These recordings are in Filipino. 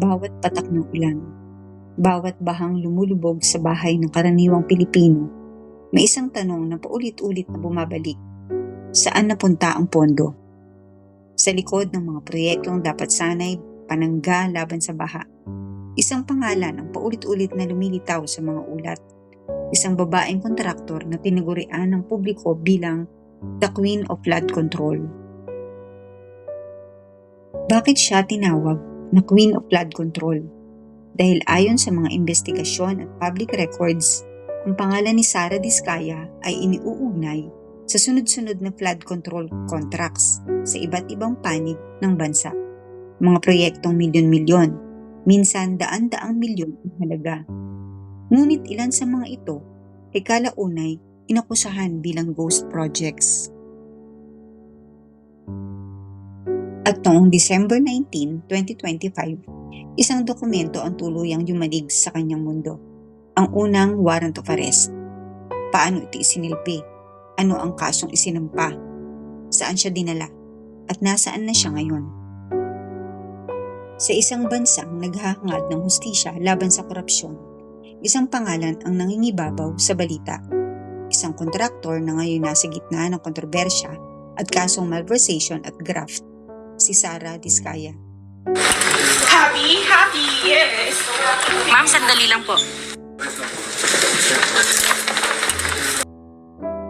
bawat patak ng ulan, bawat bahang lumulubog sa bahay ng karaniwang Pilipino, may isang tanong na paulit-ulit na bumabalik. Saan napunta ang pondo? Sa likod ng mga proyektong dapat sanay panangga laban sa baha, isang pangalan ang paulit-ulit na lumilitaw sa mga ulat. Isang babaeng kontraktor na tinagurian ng publiko bilang The Queen of Flood Control. Bakit siya tinawag na Queen of Flood Control? Dahil ayon sa mga investigasyon at public records, ang pangalan ni Sara Diskaya ay iniuugnay sa sunod-sunod na flood control contracts sa iba't ibang panig ng bansa. Mga proyektong milyon-milyon, minsan daan-daang milyon ang halaga. Ngunit ilan sa mga ito ay kalaunay inakusahan bilang ghost projects. At noong December 19, 2025, isang dokumento ang tuluyang yumanig sa kanyang mundo. Ang unang warrant of arrest. Paano ito isinilbi? Ano ang kasong isinampa? Saan siya dinala? At nasaan na siya ngayon? Sa isang bansang naghahangad ng hustisya laban sa korupsyon, isang pangalan ang nangingibabaw sa balita. Isang kontraktor na ngayon nasa gitna ng kontrobersya at kasong malversation at graft, si Sara Diskaya. Happy, yes! Ma'am, sandali lang po.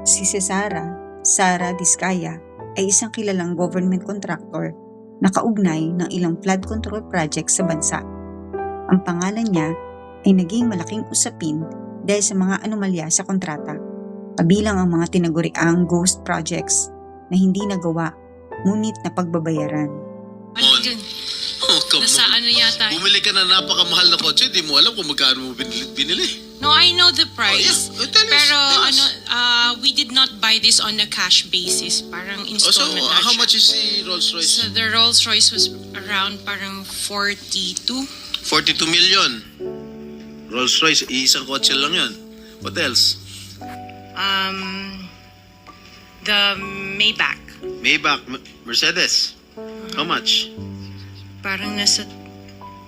Si Sara Diskaya, ay isang kilalang government contractor na kaugnay ng ilang flood control projects sa bansa. Ang pangalan niya ay naging malaking usapin dahil sa mga anomalya sa kontrata, kabilang ang mga tinaguriang ghost projects na hindi nagawa ngunit na pagbabayaran. Oh, come Nasa on. ano yata? Bumili ka na napakamahal na kotse, di mo alam kung magkano mo binili. No, I know the price. Oh, yes. Tell us, Pero tell us. we did not buy this on a cash basis. Parang Oh, so, installment na how siya. much is the Rolls Royce? So the Rolls Royce was around parang 42. 42 million. Rolls Royce, isang kotse lang yun. What else? The Maybach. Maybach, Mercedes. How much? Parang nasa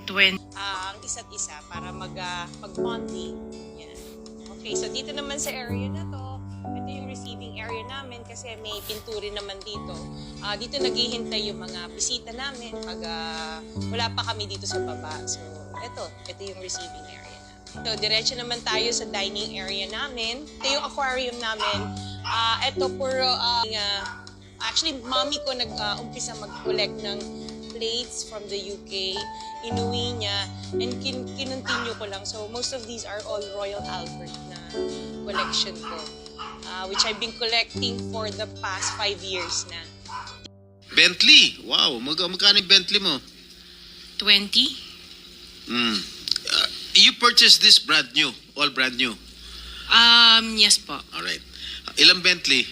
20. Ang isa't isa para mag-bonding. Yan. Okay, so dito naman sa area na to, ito yung receiving area namin kasi may pinturin naman dito. Dito naghihintay yung mga bisita namin pag wala pa kami dito sa baba. So, ito yung receiving area namin. So, diretso naman tayo sa dining area namin. Ito yung aquarium namin. Ito puro, actually, mommy ko nag-umpisa mag-collect ng plates from the UK, inuwi niya, and kinontinue ko lang. So, most of these are all Royal Albert na collection ko, which I've been collecting for the past 5 years na. Bentley. Wow, magkano yung Bentley mo? 20? You purchased this brand new, all brand new. Yes po. Alright. Ilang Bentley?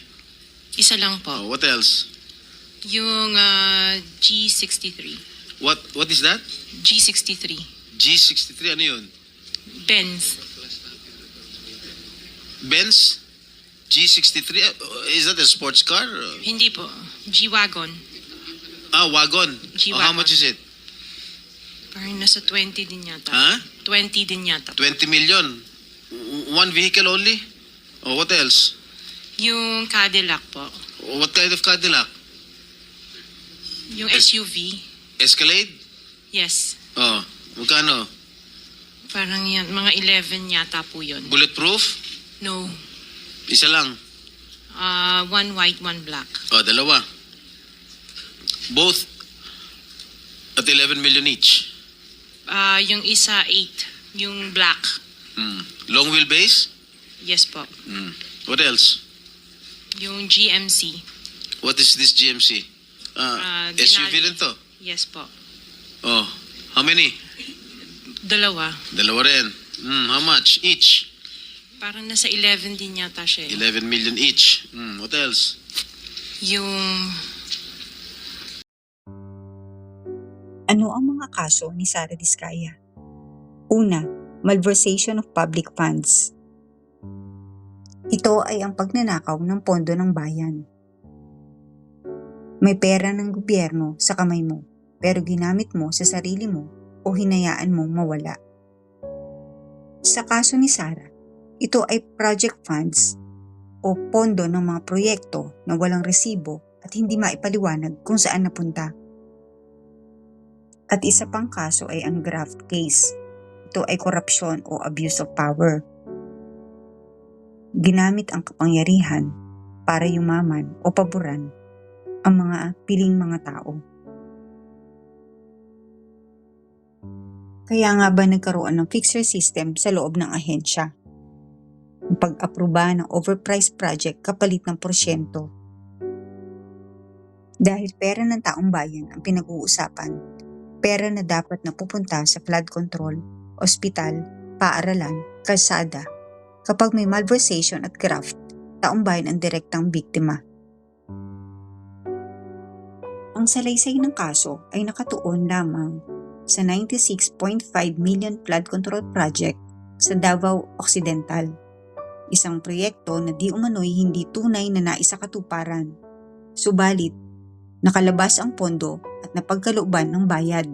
Isa lang po. Oh, what else? Yung G63. What is that? G63. G63, ano yun? Benz. Benz? G63? Is that a sports car? Hindi po. G-Wagon. Wagon. G-Wagon. How much is it? Parang nasa 20 din yata. Huh? 20 din yata. 20 million. One vehicle only? Oh, what else? Yung Cadillac po. What kind of Cadillac? Yung SUV. Escalade? Yes. Oh, magkano? Parang yan. Mga 11 yata po yun. Bulletproof? No. Isa lang. One white, one black. Oh, dalawa. Both at 11 million each. Yung isa 8. Yung black. Long wheelbase? Yes po. What else? Yung GMC. What is this GMC? SUV Denali. rin to? Yes po. Oh, how many? Dalawa. Dalawa rin. How much each? Parang nasa 11 din yata siya. 11 million each. What else? Yung... Ano ang mga kaso ni Sara Diskaya? Una, malversation of public funds. Ito ay ang pagnanakaw ng pondo ng bayan. May pera ng gobyerno sa kamay mo, pero ginamit mo sa sarili mo o hinayaan mong mawala. Sa kaso ni Sara, ito ay project funds o pondo ng mga proyekto na walang resibo at hindi maipaliwanag kung saan napunta. At isa pang kaso ay ang graft case. Ito ay korupsyon o abuse of power. Ginamit ang kapangyarihan para yumaman o paboran ang mga piling mga tao. Kaya nga ba nagkaroon ng fixer system sa loob ng ahensya? Ang pag-aproba ng overpriced project kapalit ng porsyento. Dahil pera ng taong bayan ang pinag-uusapan, pera na dapat na pupunta sa flood control, ospital, paaralan, kalsada. Kapag may malversation at graft, taong bayan ang direktang biktima. Ang salaysay ng kaso ay nakatuon lamang sa 96.5 million flood control project sa Davao Occidental. Isang proyekto na di umano'y hindi tunay na naisakatuparan. Subalit, nakalabas ang pondo at napagkalooban ng bayad.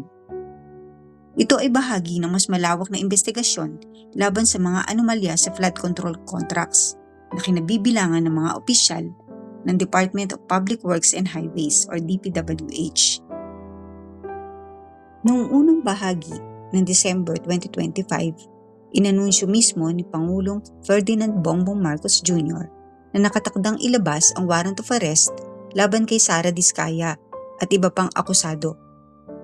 Ito ay bahagi ng mas malawak na investigasyon laban sa mga anomalya sa flood control contracts na kinabibilangan ng mga opisyal ng Department of Public Works and Highways or DPWH. Noong unang bahagi ng December 2025, inanunsyo mismo ni Pangulong Ferdinand Bongbong Marcos Jr. na nakatakdang ilabas ang warrant of arrest laban kay Sara Diskaya at iba pang akusado,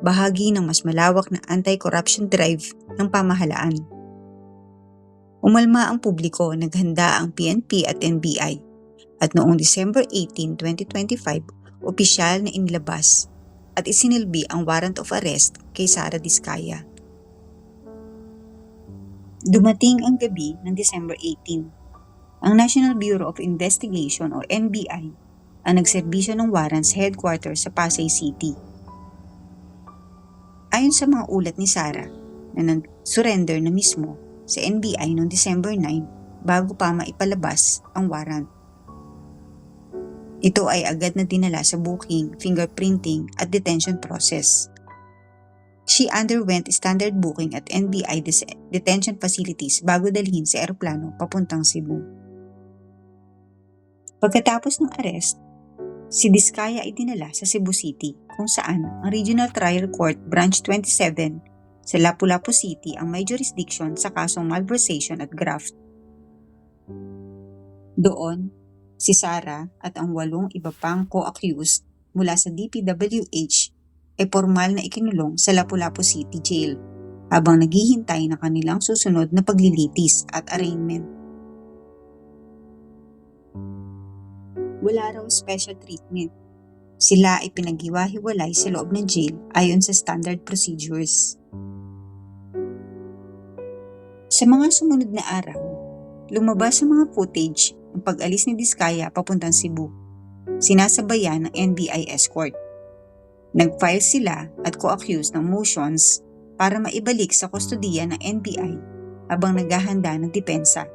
bahagi ng mas malawak na anti-corruption drive ng pamahalaan. Umalma ang publiko, naghanda ang PNP at NBI at noong December 18, 2025, opisyal na inilabas at isinilbi ang warrant of arrest kay Sara Diskaya. Dumating ang gabi ng December 18. Ang National Bureau of Investigation o NBI ang nagserbisyo ng warrant sa headquarters sa Pasay City. Ayon sa mga ulat ni Sara na nag-surrender na mismo sa NBI noong December 9 bago pa maipalabas ang warrant. Ito ay agad na dinala sa booking, fingerprinting at detention process. She underwent standard booking at NBI detention facilities bago dalhin sa eroplano papuntang Cebu. Pagkatapos ng arrest, si Diskaya ay dinala sa Cebu City kung saan ang Regional Trial Court Branch 27 sa Lapu-Lapu City ang may jurisdiction sa kasong malversation at graft. Doon, si Sara at ang 8 iba pang co-accused mula sa DPWH ay formal na ikinulong sa Lapu-Lapu City Jail habang naghihintay ng kanilang susunod na paglilitis at arraignment. Wala raw special treatment. Sila ay pinaghiwa-hiwalay sa loob ng jail ayon sa standard procedures. Sa mga sumunod na araw, lumabas ang mga footage ng pag-alis ni Diskaya papuntang Cebu, sinasabayan ng NBI escort. Nag-file sila at co-accused ng motions para maibalik sa kustodiya ng NBI habang naghahanda ng depensa.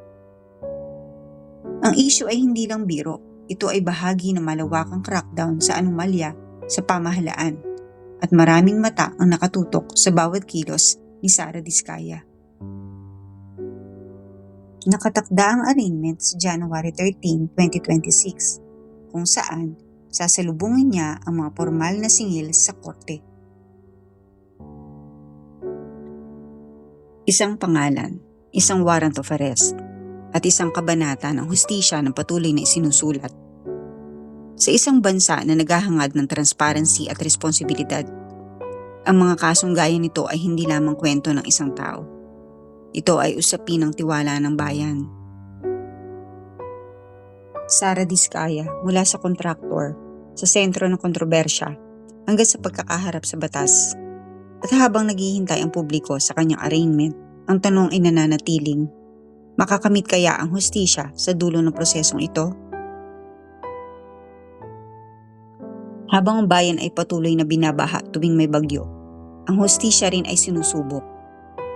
Ang issue ay hindi lang biro, ito ay bahagi ng malawakang crackdown sa anomalya sa pamahalaan at maraming mata ang nakatutok sa bawat kilos ni Sara Diskaya. Nakatakda ang arraignment sa January 13, 2026, kung saan sasalubungin niya ang mga formal na singil sa korte. Isang pangalan, isang warrant of arrest, at isang kabanata ng hustisya ng patuloy na isinusulat. Sa isang bansa na naghahangad ng transparency at responsibilidad, ang mga kasong gaya nito ay hindi lamang kwento ng isang tao. Ito ay usapin ng tiwala ng bayan. Sara Diskaya mula sa kontraktor, sa sentro ng kontrobersya, hanggang sa pagkakaharap sa batas. At habang naghihintay ang publiko sa kanyang arraignment, ang tanong ay nananatiling, makakamit kaya ang hustisya sa dulo ng prosesong ito? Habang ang bayan ay patuloy na binabaha tuwing may bagyo, ang hustisya rin ay sinusubok.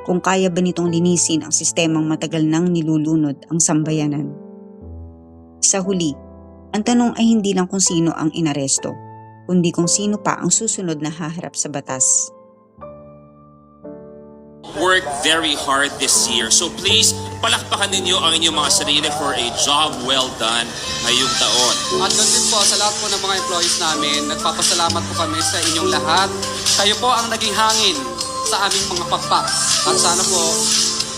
Kung kaya ba nitong linisin ang sistemang matagal nang nilulunod ang sambayanan. Sa huli, ang tanong ay hindi lang kung sino ang inaresto, kundi kung sino pa ang susunod na haharap sa batas. work very hard this year. So please, palakpakan ninyo ang inyong mga sarili for a job well done ngayong taon. At doon din po sa lahat po ng mga employees namin, nagpapasalamat po kami sa inyong lahat. Kayo po ang naging hangin sa aming mga pakpak. At sana po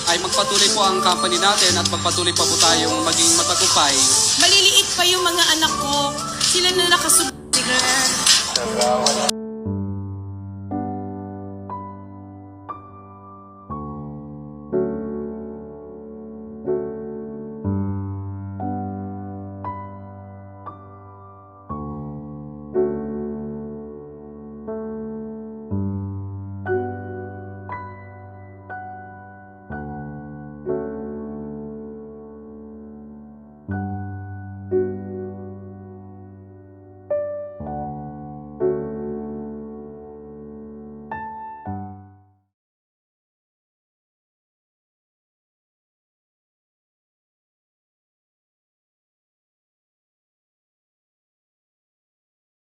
ay magpatuloy po ang company natin at magpatuloy pa po tayong maging matagumpay. Maliliit pa yung mga anak ko. Sila na nakasubok